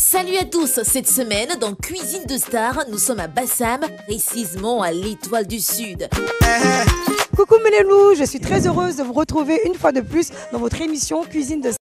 Salut à tous, cette semaine dans Cuisine de Star, nous sommes à Bassam, précisément à l'Étoile du Sud. Coucou mes loulous, je suis très heureuse de vous retrouver une fois de plus dans votre émission Cuisine de Star.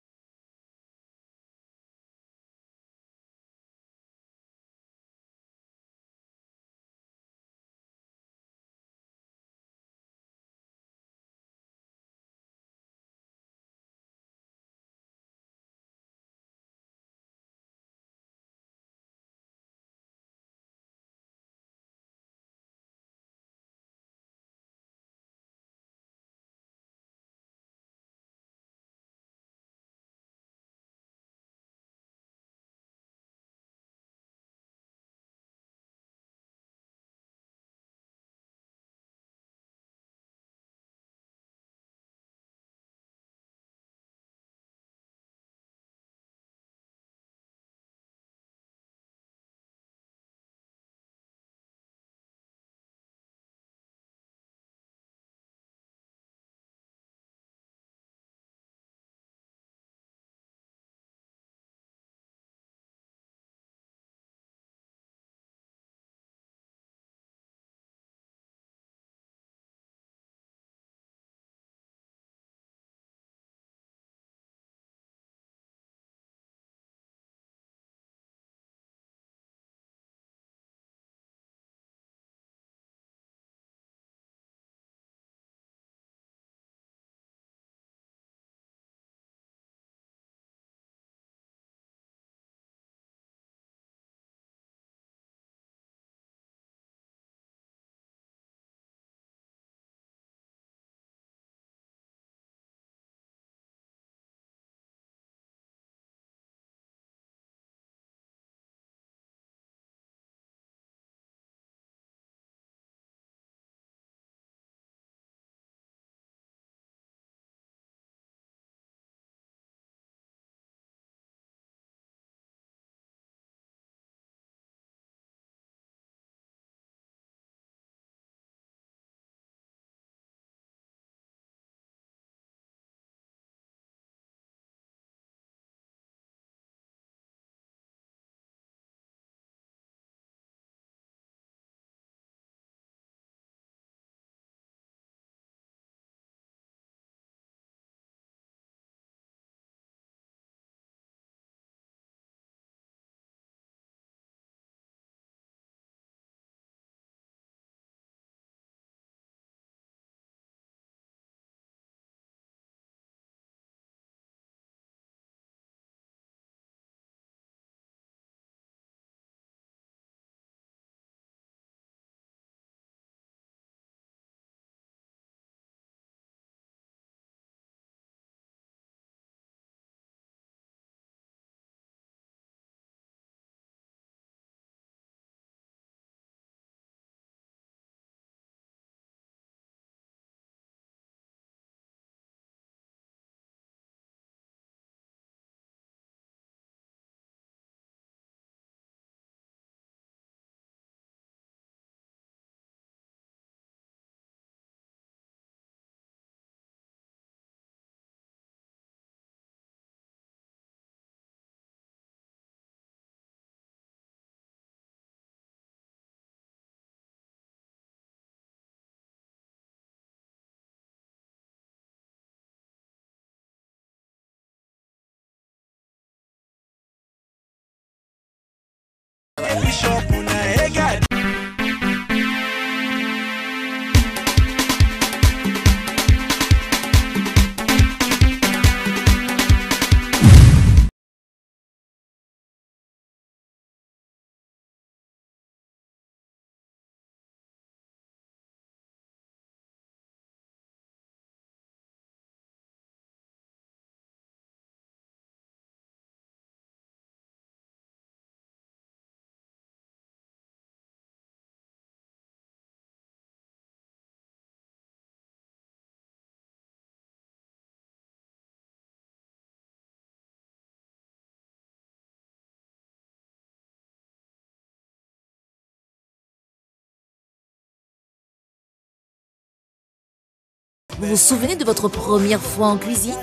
Vous vous souvenez de votre première fois en cuisine?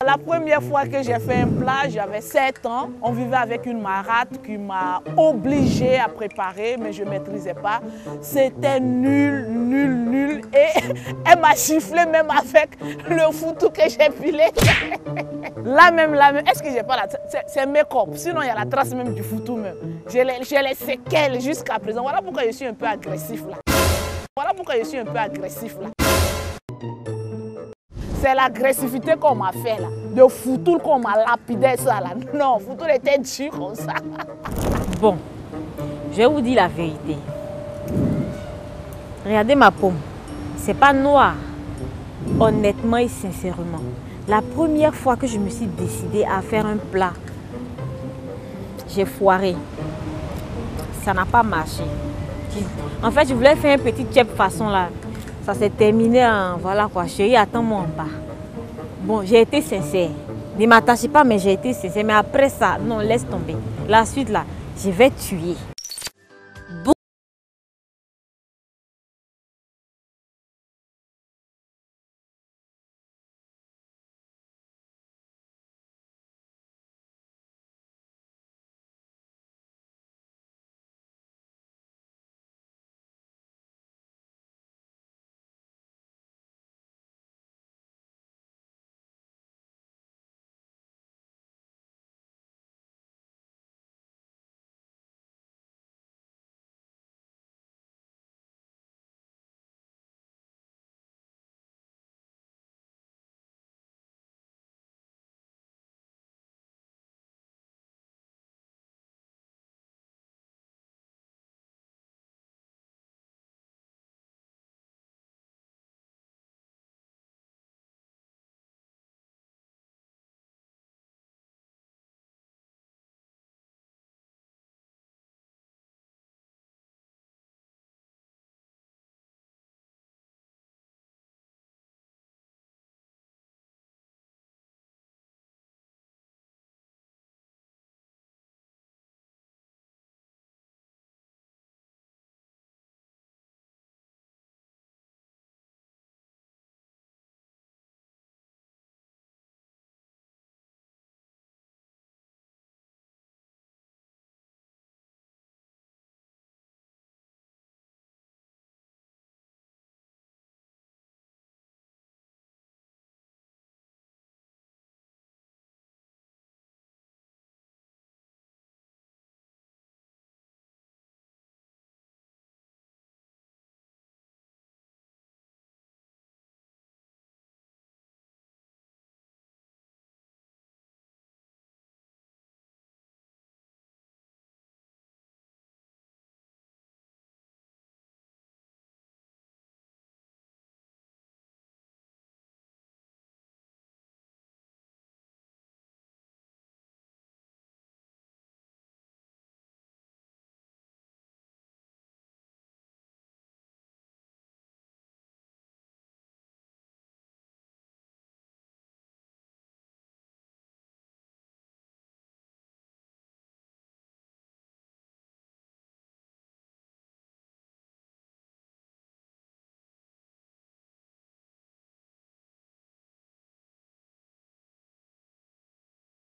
La première fois que j'ai fait un plat, j'avais 7 ans. On vivait avec une marâtre qui m'a obligée à préparer, mais je ne maîtrisais pas. C'était nul, nul, nul. Et elle m'a giflé même avec le foutou que j'ai pilé. Là même, est-ce que j'ai pas la trace? C'est make-up. Sinon, il y a la trace même du foutou même. J'ai les séquelles jusqu'à présent. Voilà pourquoi je suis un peu agressif là. Voilà pourquoi je suis un peu agressif là. C'est l'agressivité qu'on m'a fait là. De foutu qu'on m'a lapidé ça là. Non, foutu était dur comme ça. Bon, je vais vous dire la vérité. Regardez ma paume. C'est pas noir. Honnêtement et sincèrement. La première fois que je me suis décidée à faire un plat, j'ai foiré. Ça n'a pas marché. En fait, je voulais faire un petit chef façon là. Ça s'est terminé en voilà quoi, chérie, attends-moi en bas. Bon, j'ai été sincère. Ne m'attachez pas, mais j'ai été sincère. Mais après ça, non, laisse tomber. La suite là, je vais tuer.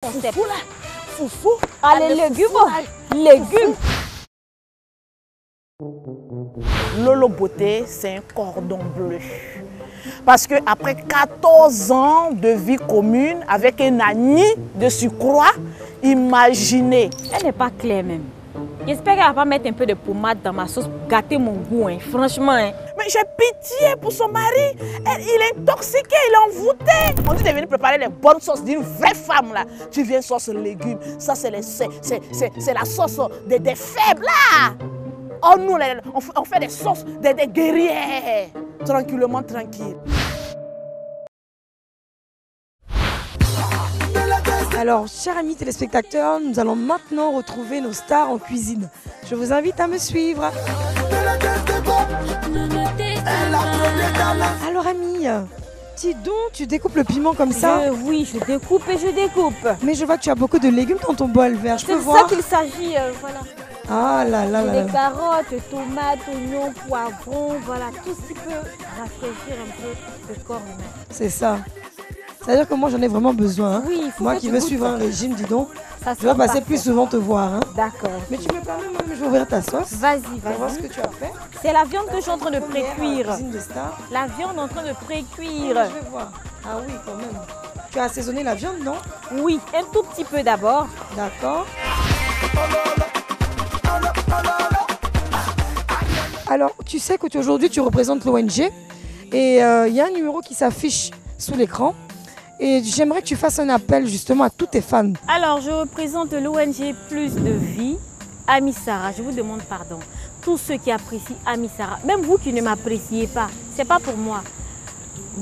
Foufou là, foufou. Allez, légumes. Lolo Beauté, c'est un cordon bleu. Parce qu'après 14 ans de vie commune avec un Annie de surcroît, imaginez. Elle n'est pas claire même. J'espère qu'elle va pas mettre un peu de pommade dans ma sauce pour gâter mon goût, hein. Franchement. Hein. Mais j'ai pitié pour son mari. Il est intoxiqué, il est envoûté. On dit de venir préparer les bonnes sauces d'une vraie femme là. Tu viens sauce légumes. Ça c'est la sauce des faibles là. Oh nous, on fait des sauces des guerriers. Tranquillement, tranquille. Alors, chers amis téléspectateurs, nous allons maintenant retrouver nos stars en cuisine. Je vous invite à me suivre. Alors, Ami, dis donc, tu découpes le piment comme ça? Oui, je découpe et je découpe. Mais je vois que tu as beaucoup de légumes dans ton bol vert. Je peux C'est voir? ça qu'il s'agit, voilà. Ah là là là là. Des carottes, tomates, oignons, poivrons, voilà, tout ce qui peut rafraîchir un peu le corps humain. C'est ça. C'est-à-dire que moi, j'en ai vraiment besoin. Hein. Oui, il faut moi que qui tu veux goûtes suivre ça. un régime, dis donc, Ça je vais sent passer parfait. plus souvent te voir. Hein. D'accord. Mais tu me permets, moi-même, je vais ouvrir ta sauce. Vas-y, On va voir ce que vas-y. tu as fait. C'est la viande que je suis en train de Première, pré-cuire. cuisine de star. La viande en train de Je pré-cuire. vais voir. Ah oui, quand même. Tu as assaisonné la viande, non? Oui, un tout petit peu d'abord. D'accord. Alors, tu sais qu'aujourd'hui, tu représentes l'ONG et il y a un numéro qui s'affiche sous l'écran. Et j'aimerais que tu fasses un appel justement à tous tes fans. Alors, je représente l'ONG Plus de Vie, Amissara. Je vous demande pardon. Tous ceux qui apprécient Amissara, même vous qui ne m'appréciez pas, c'est pas pour moi.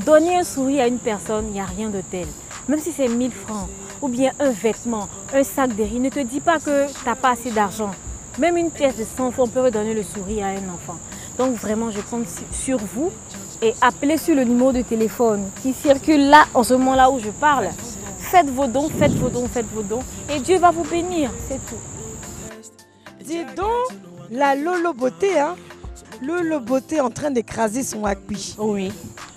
Donner un sourire à une personne, il n'y a rien de tel. Même si c'est 1000 francs, ou bien un vêtement, un sac de riz, ne te dis pas que tu n'as pas assez d'argent. Même une pièce de 100 francs peut redonner le sourire à un enfant. Donc vraiment, je compte sur vous et appelez sur le numéro de téléphone qui circule là, en ce moment-là où je parle. Faites vos dons, faites vos dons, faites vos dons et Dieu va vous bénir, c'est tout. Dis donc, la Lolo Beauté, hein. Lolo Beauté en train d'écraser son acquis. Oui,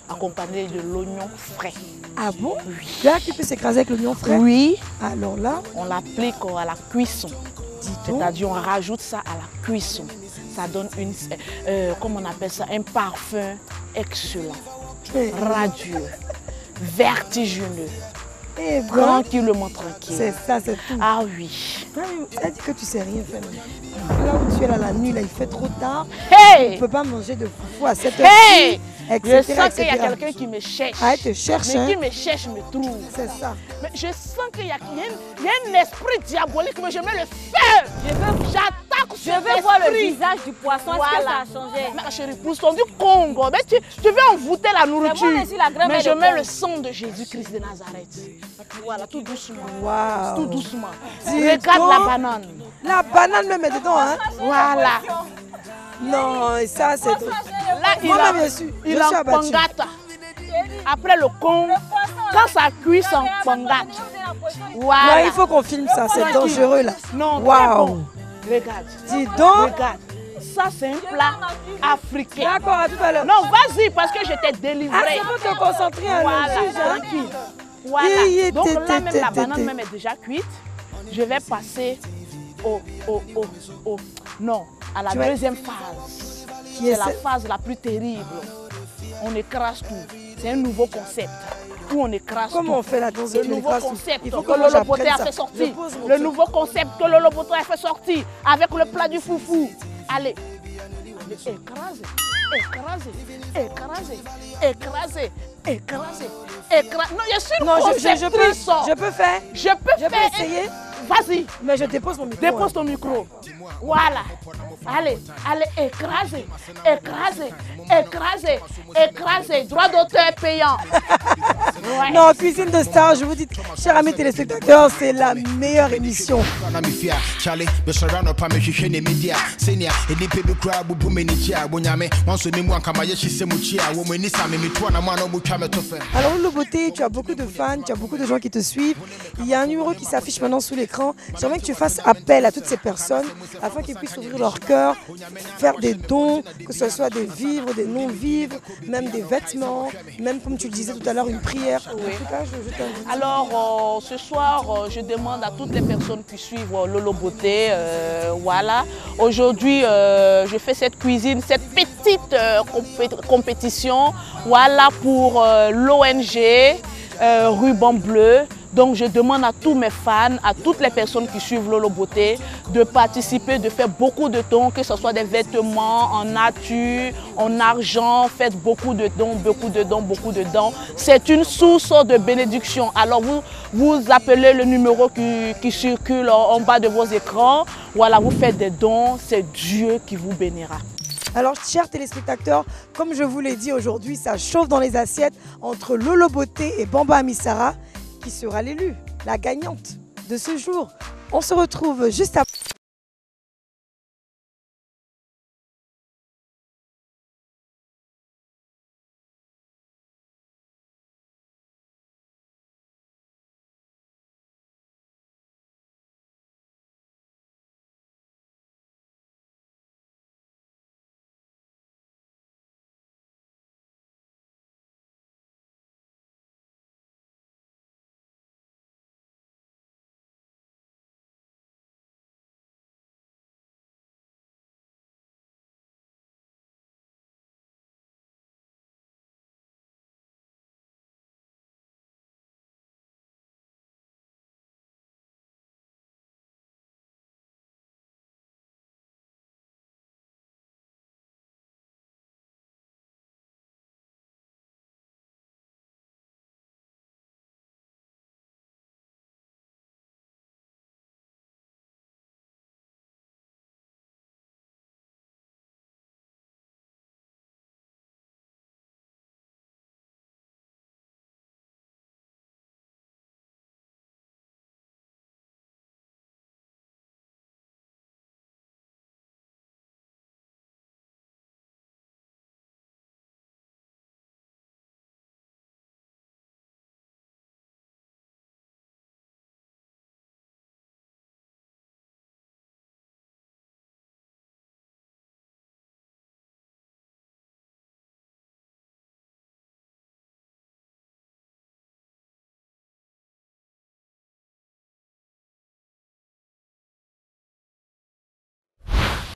accompagné de l'oignon frais. Ah bon? Là, qui peut s'écraser avec l'oignon frais? Oui, Alors là, on l'applique à la cuisson. dis donc. C'est-à-dire on rajoute ça à la cuisson. Ça donne une, comment on appelle ça, un parfum excellent, radieux, vertigineux, Eh ben, tranquillement tranquille. c'est ça, c'est tout. Ah oui. Ça dit que tu sais rien faire. Là où tu es là la nuit, là, il fait trop tard. Hey! Tu ne peux pas manger de foufou à 7 Hey! heures. Je sens qu'il y a quelqu'un qui me cherche. Ah, elle te cherche, Mais hein. qui me cherche me trouve. C'est ça. Mais je sens qu'il y a un esprit diabolique, mais je mets le feu. J'attaque Je veux voir le visage du poisson, est-ce que ça Voilà. a changé? Mais chérie, pousson du Congo, mais tu veux envoûter la nourriture. moi, je suis la grand-mère Mais je de mets Congo. le sang de Jésus-Christ de Nazareth. Voilà, tout doucement. Waouh. Tout doucement. Dis Regarde donc. la banane. La banane me met dedans, hein. Voilà. Non, et ça, c'est tout. Là, Moi-même, je suis il abattue. en pangata. Après le con, quand ça cuit, ça en pangate. Non, Voilà. il faut qu'on filme ça, c'est Tranquille. dangereux, là. Non, très Waouh. bon. Regarde. Dis donc. Regarde. Ça, c'est un plat africain. D'accord, à tout à l'heure. Non, vas-y, parce que je t'ai délivré. Ah, c'est pour te concentrer à Voilà, le juge, hein. tranquille. Voilà. Hi, Donc té, là, même té, la té, banane té. même est déjà cuite. Je vais passer non, à la Tu vas- deuxième phase. Qui est C'est la cette- phase la plus terrible. On écrase tout. C'est un nouveau concept où on écrase Comment on tout. fait la danse Le nouveau concept Il que faut que Lolo j'apprenne Beauté a ça. fait sortir. Je pose mon Le truc. nouveau concept que Lolo Beauté a fait sortir avec le plat du foufou. Allez, écraser, écraser, écraser, écraser, écraser, écraser. Non, je suis une Non, conceptrice. je peux faire. Je peux Je peux faire. essayer. Vas-y, Mais je dépose mon micro. dépose ton micro. Voilà. Allez, allez, écraser, écraser, écraser, écraser. Droit d'auteur payant. Ouais. Non, Cuisine de Star, je vous dis, chers amis téléspectateurs, c'est la meilleure émission. Charlie, the surround pa me hwehwe ne media senior edipe bi kura bubu menichi a bonyame wanso ne mu anka maye hise mu chi a wo meni sa me meto na mo na mo twa me to fe. Alors, Lolo Beauté, tu as beaucoup de fans, tu as beaucoup de gens qui te suivent. Il y a un numéro qui s'affiche maintenant sous l'écran. J'aimerais que tu fasses appel à toutes ces personnes afin qu'ils puissent ouvrir leur cœur, faire des dons, que ce soit des vivres, des non-vivres, même des vêtements, même comme tu le disais tout à l'heure, une prière. Oui. En tout cas, je t'invite. Alors, ce soir, je demande à toutes les personnes qui suivent Lolo Beauté, voilà. Aujourd'hui, je fais cette cuisine, cette petite compétition, voilà, pour l'ONG Ruban Bleu. Donc, je demande à tous mes fans, à toutes les personnes qui suivent Lolo Beauté, de participer, de faire beaucoup de dons, que ce soit des vêtements en nature, en argent. Faites beaucoup de dons, beaucoup de dons, beaucoup de dons. C'est une source de bénédiction. Alors, vous appelez le numéro qui circule en bas de vos écrans. Voilà, vous faites des dons. C'est Dieu qui vous bénira. Alors, chers téléspectateurs, comme je vous l'ai dit aujourd'hui, ça chauffe dans les assiettes entre Lolo Beauté et Bamba Amissara, qui sera l'élue, la gagnante de ce jour. On se retrouve juste après.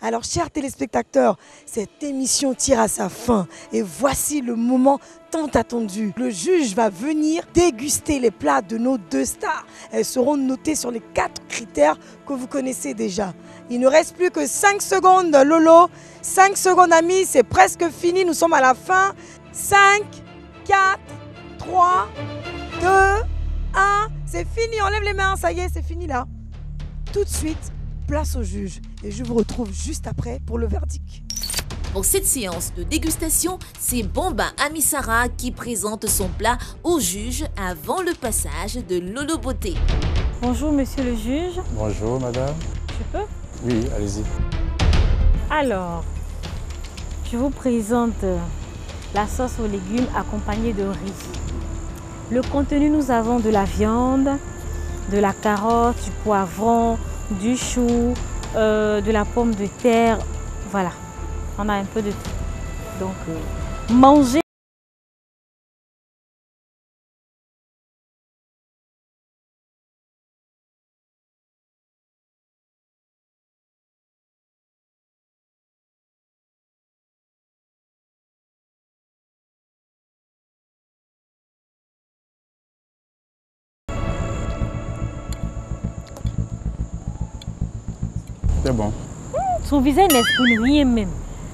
Alors, chers téléspectateurs, cette émission tire à sa fin et voici le moment tant attendu. Le juge va venir déguster les plats de nos 2 stars. Elles seront notées sur les 4 critères que vous connaissez déjà. Il ne reste plus que 5 secondes, Lolo. 5 secondes, amis, c'est presque fini. Nous sommes à la fin. 5, 4, 3, 2, 1. C'est fini, on lève les mains. Ça y est, c'est fini là. Tout de suite, place au juge. Et je vous retrouve juste après pour le verdict. Pour cette séance de dégustation, c'est Bomba Amissara qui présente son plat au juge avant le passage de Lolo Beauté. Bonjour monsieur le juge. Bonjour madame. Je peux? Oui, allez-y. Alors, je vous présente la sauce aux légumes accompagnée de riz. Le contenu, nous avons de la viande, de la carotte, du poivron, du chou, de la pomme de terre. Voilà, on a un peu de tout. Donc, manger. C'est bon. Son visage n'exprime rien même,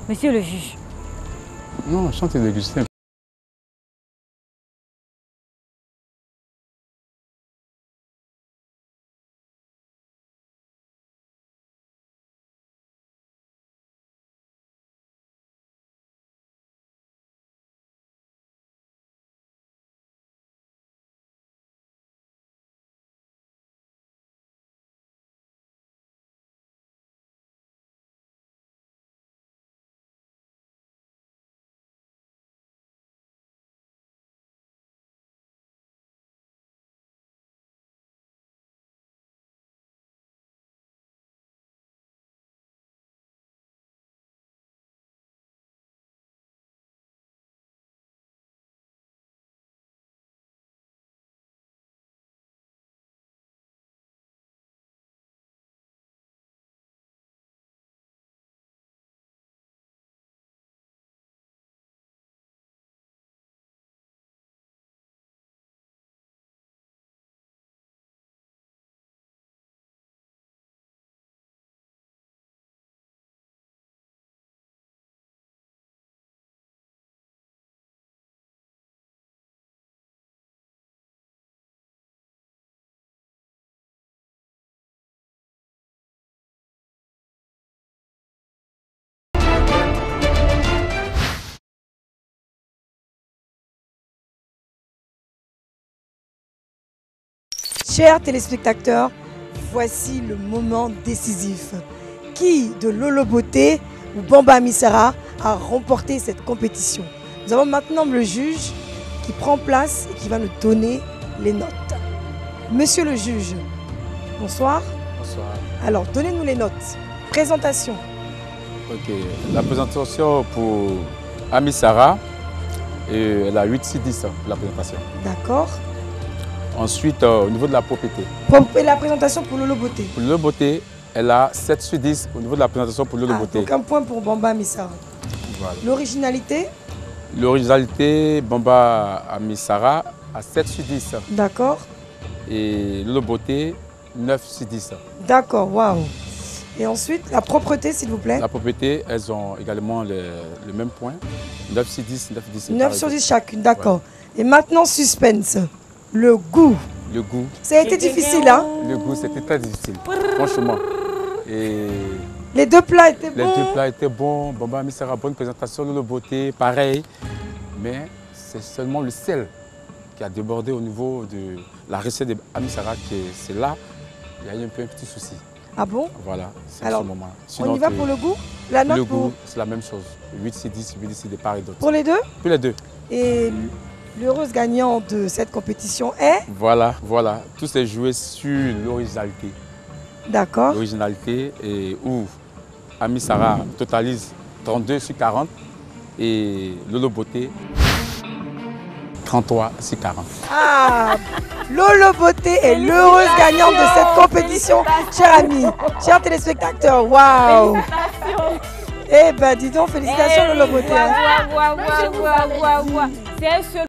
monsieur le juge. Non, je chante déguster. Chers téléspectateurs, voici le moment décisif. Qui de Lolo Beauté ou Bomba Amissara a remporté cette compétition? Nous avons maintenant le juge qui prend place et qui va nous donner les notes. Monsieur le juge, bonsoir. Bonsoir. Alors, donnez-nous les notes. Présentation. Ok, la présentation pour Amissara, elle a 8/10 pour la présentation. D'accord. Ensuite, au niveau de la propriété. Et la présentation pour Lolo Beauté. Pour Lolo Beauté, elle a 7/10 au niveau de la présentation pour Lolo Beauté. Donc un point pour Bomba Amissara. Voilà. L'originalité. L'originalité, Bomba Amissara a 7/10. D'accord. Et Lolo Beauté, 9/10. D'accord, waouh. Et ensuite, la propreté, s'il vous plaît. La propriété, elles ont également le même point. 9/10, 9/10. 9 sur 10 chacune, d'accord. Ouais. Et maintenant, suspense. Le goût. Le goût. Ça a été difficile, hein? Le goût, c'était très difficile, franchement. Et les 2 plats étaient bons. Les 2 plats étaient bons. Bomba Amissara, bonne présentation, Lolo Beauté, pareil. Mais c'est seulement le sel qui a débordé au niveau de la recette d'Amissara. C'est là, il y a eu un petit souci. Ah bon? Voilà, c'est alors, ce moment. Sinon, on y va pour le goût? La note le pour... goût, c'est la même chose. 8/10, 8/10 de part et d'autre. Pour les 2? Pour les 2. Et l'heureuse gagnante de cette compétition est? Voilà, voilà. Tout s'est joué sur l'originalité. D'accord. L'originalité et où Amissara totalise 32/40 et Lolo Beauté 33 640. Ah, Lolo Beauté est l'heureuse gagnante de cette compétition, chers amis, chers téléspectateurs. Waouh! Eh ben, dis donc, félicitations Lolo Beauté. C'est un seul